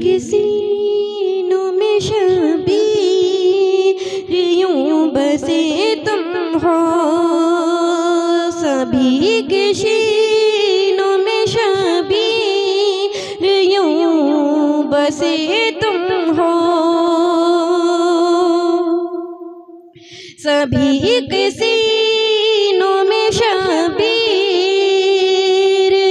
किसी नो में शबीर यूं बसे तुम हो, सभी किसी नो में शबीर यूं बसे तुम हो, सभी किसी नो में शबीर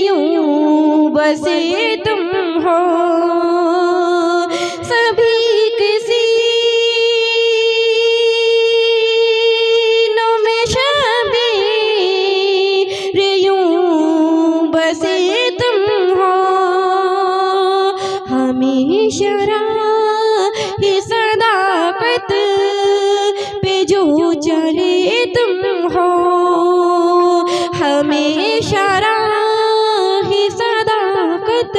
यूं बसे तुम हो, सभी किसी नो में शबीर यूं बसे तुम हो, हमेशा राह सदाकत पे जो चले तुम हो, हमेशा राह सदाकत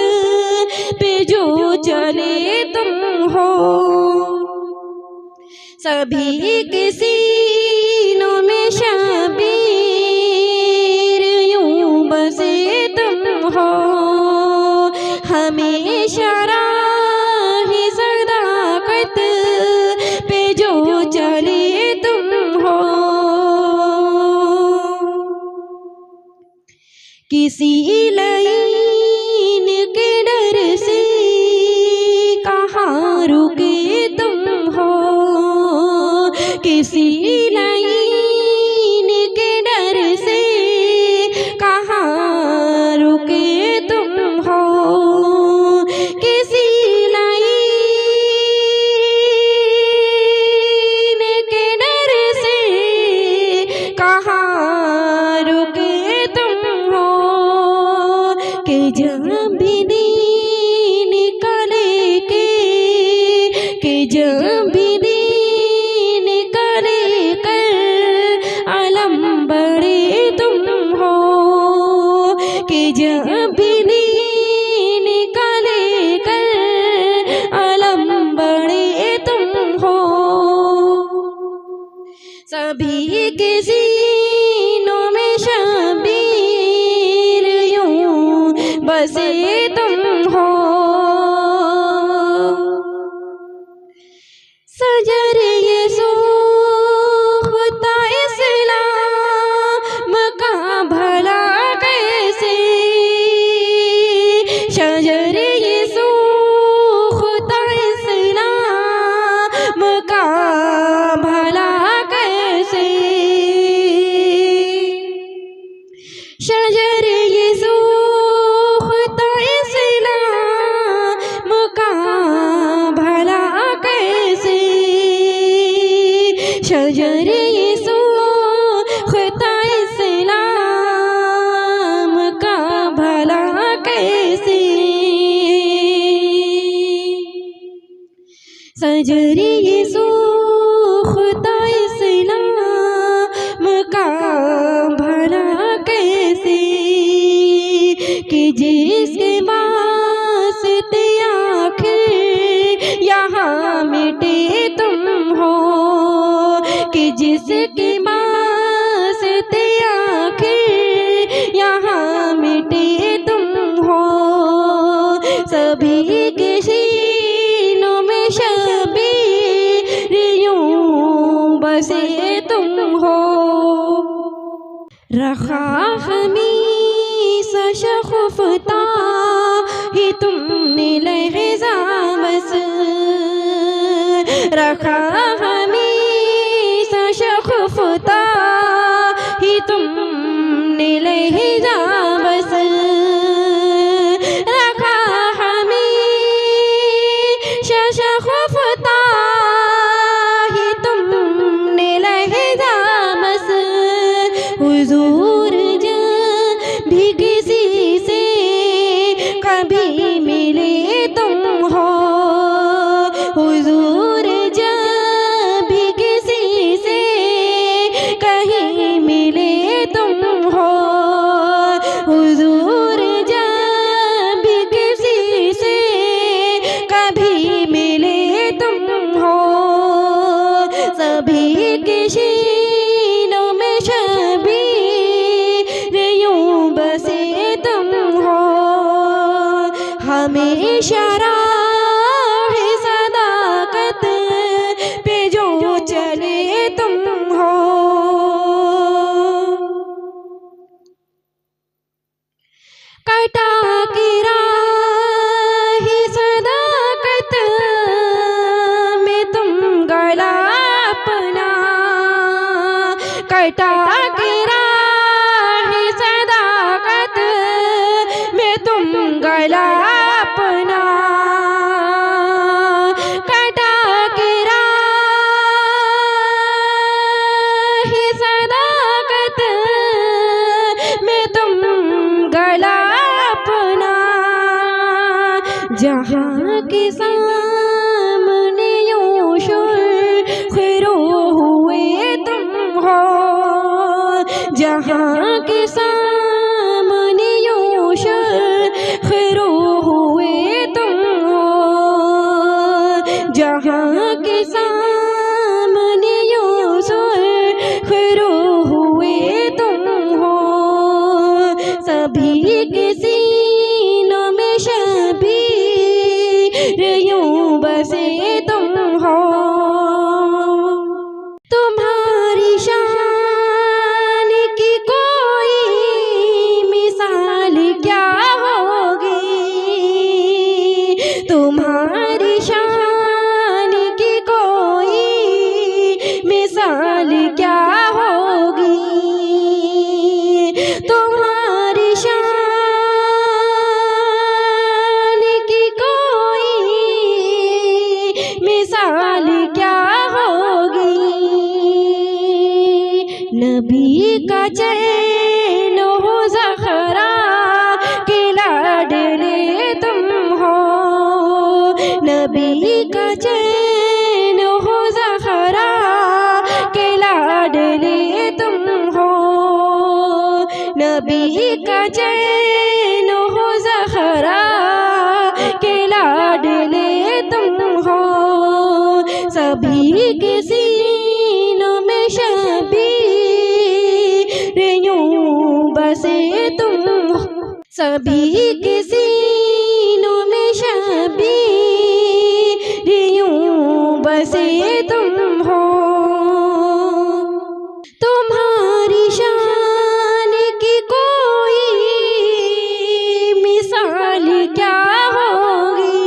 पे जो चले तुम हो, सभी किसी नो में शबीर यूं बसे तुम हो, हमेशा राह सदाकत पे जो चले तुम हो, किसी लाइन के डर से कहाँ रुके तुम हो, किसी लाइन के डर से कहाँ रुके तुम हो, किसी लाइन के डर से कहाँ रुके तुम हो, कि जब भी दीन का लेके, कि जब भी दीन का लेकर अलम बड़े तुम हो, कि जब भी दीन का लेकर अलम बड़े तुम हो, सभी किसी नो में शबीर यूं बसे तुम हो, सजर ये सोखता इस्लाम का भला कैसे, शजर ये सोखता इस्लाम का भला कैसे, शजर ये सोखता इस्लाम का भला कैसे, शजर ये सोखता इस्लाम का भला कैसे, शजर ये सोखता इस्लाम का भला कैसे, कि जिसके वास्ते आखिर यहाँ मिटे तुम हो, कि जिसके वास्ते आखिर यहाँ मिटे तुम हो, सभी किसी नो में शबीर यूं बसे तुम हो, रखा हमेशा शगुफ्ता ही तुमने लहज़ा बस, रखा हमेशा शगुफ्ता ही तुमने लहज़ा बस, रखा हमेशा शगुफ्ता ही तुमने लहज़ा बस, हुजूर जब भी किसी से कभी मिले तुम हो, हुजूर जब कटा के राह सदाकत में तुम गला अपना, कटा के राह सदाकत में तुम गला अपना, जहाँ के सामने यूं शुरू हुए तुम हो, जहाँ के सामने यूं शुरू हुए तुम हो, जहाँ के सामने यूं शुरू हुए तुम हो, सभी के सीनों में शबीर यूं बसे तुम हो। तुम्हारी शान की कोई मिसाल क्या होगी, तुम्हारी शान की कोई मिसाल क्या होगी, तुम्हारी शान की कोई मिसाल क्या होगी। नबी का चैन हो ज़हरा के लाडले तुम हो, नबी का चैन हो ज़हरा के लाडले तुम हो, नबी का चैन हो ज़हरा के लाडले तुम हो, सभी के सीनों में शबीर यूं बसे तुम हो, सभी के सीनों में शबीर यूं बसे तुम हो। तुम्हारी शान की कोई मिसाल क्या होगी,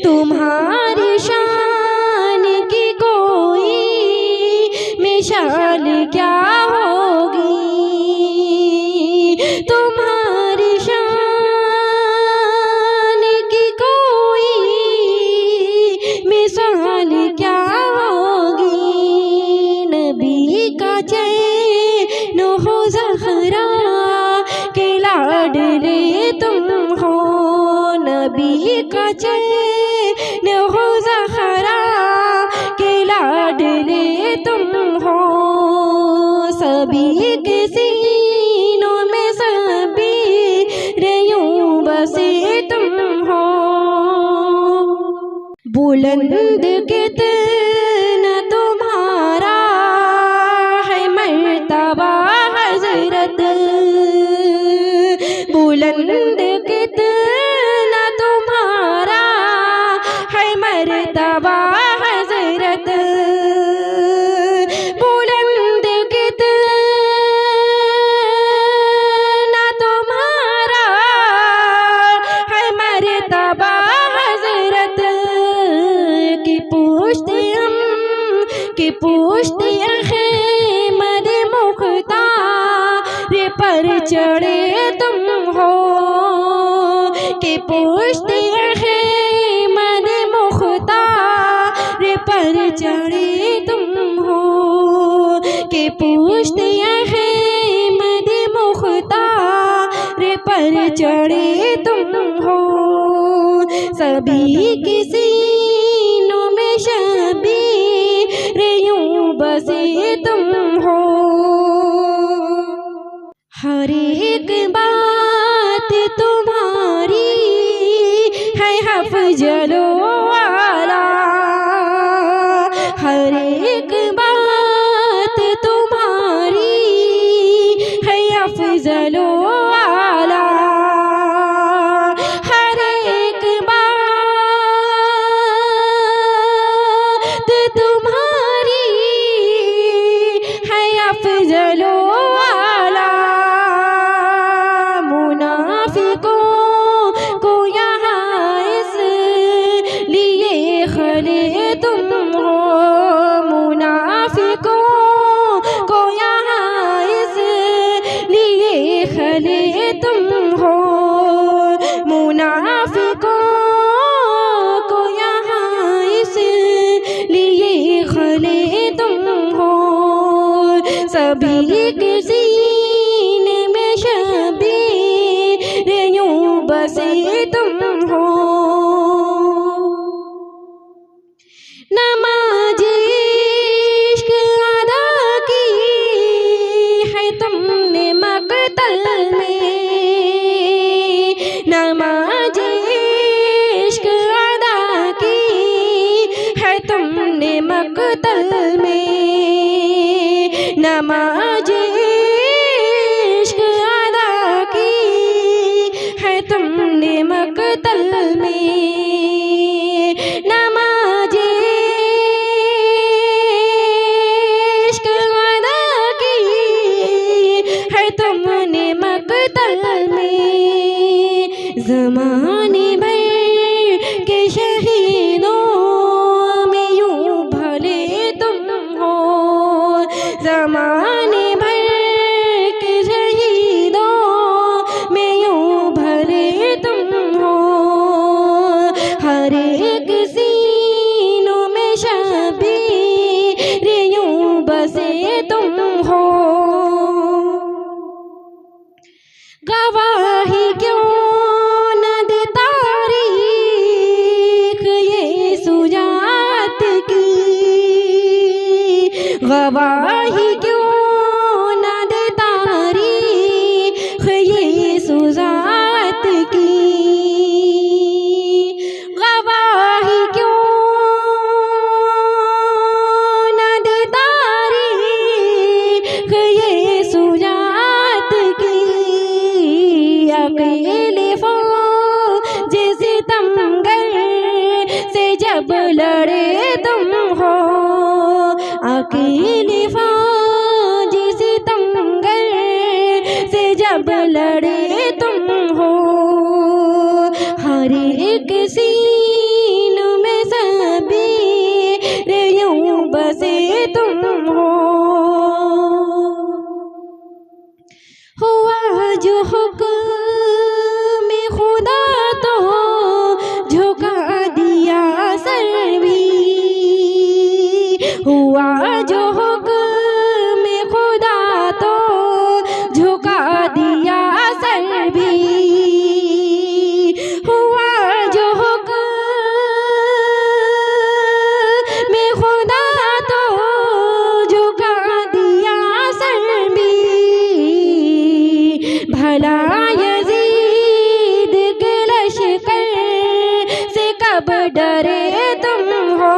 तुम्हारी शान की कोई मिसाल क्या होगी, तुम्हारी शान की कोई मिसाल क्या होगी। नबी का चैन हो ज़हरा के लाडले तुम हो, नबी का चैन हो ज़हरा के लाडले तुम हो, सभी के सीनों में शबीर यूं बसे तुम हो। बुलंद कितना तुम्हारा है मर्तबा हज़रत, बुलंद कितना तुम्हारा है मर्तबा हज़रत, बुलंद कितना तुम्हारा है मर्तबा हज़रत, की पूछते हम की पूछते अहमद मुख्तार पर चढ़े तुम हो, की पूछते अहमद मुख्तार पर चढ़े तुम हो, की पूछते अहमद मुख्तार पर चढ़े तुम हो, सभी के सीनों में शबीर यूं बसे तुम हो। हर एक बात तुम्हारी है हफ़्ज़लो आला, हर एक बात तुम्हारी है अफ़ज़लो आला, हर एक बात तुम्हारी है अफ़ज़लो आला। मुनाफिकों को यहाँ इस सभी के सीने में शबीर यूं बसे तुम हो। नमाज इश्क अदा की है तुमने मक़तल में, नमाज इश्क अदा की है तुमने मक़तल में, नमाज इश्क अदा की है तुमने मक़तल में, नमाज इश्क अदा की है तुमने मक़तल में। ज़माने भर के शहीदों में यूं भले तुम हो, ज़माने भर के शहीदों में यूं भले तुम हो। हर एक सीनों में शबीर यूं बसे तुम हो। गवाही क्यों न दे तारीख ये सुजात की, गवाही क्यों न दे तारीख ये सुजात की, गवाही क्यों न दे तारीख ये सुजात की। अकेले फौज सितमगर से जब लड़े तुम हो, अकेले फौज सितमगर से जब लड़े तुम हो। हर एक सीनों में शबीर यूं बसे तुम हो। हुआ जो हुक्म खुदा तो झुका दिया सर भी, हुआ जो हुक्म खुदा तो झुका दिया सर भी, हुआ जो हुक्म खुदा तो झुका दिया सर भी। भला यजीद के लश्कर से कब डरे तुम हो,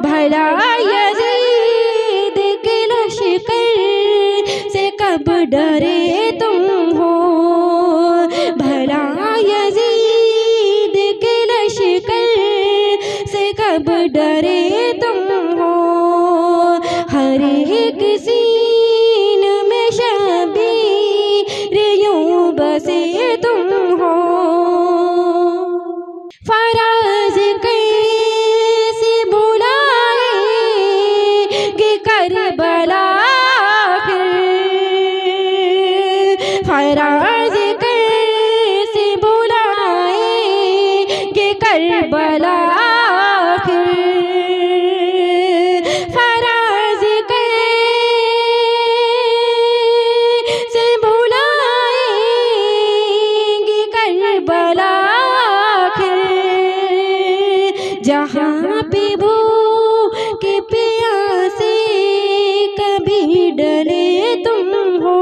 भला यजीद के लश्कर से कब डरे तुम हो, भला यजीद के लश्कर से कब डरे तुम हो। हर एक सीन में शबीर यूं बसे तुम हो। फराज कैसे भुलाएंगे करबला आखिर, फराज कैसे भुलाएंगे करबला आखिर, फराज कैसे भुलाएंगे करबला आखिर। जहाँ पे भूखे प्यासे कभी डले तुम हो,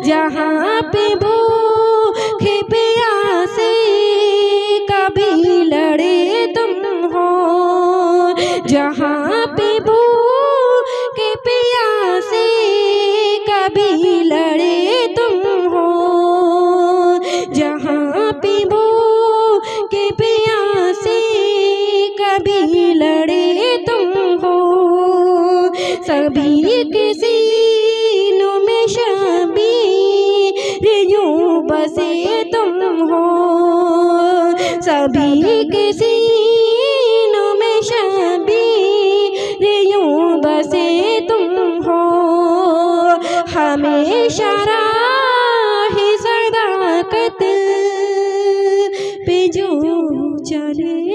जहाँ पे भूखे प्यासे कभी लड़े तुम हो, जहाँ पे भूखे प्यासे कभी लड़े तुम हो, जहाँ पे भूखे प्यासे कभी लड़े तुम हो। सभी के सीनों में शबीर यूं बसे तुम हो, सभी के सीनों में शबीर यूं बसे तुम हो। हमेशा राह सदाकत पे जो चले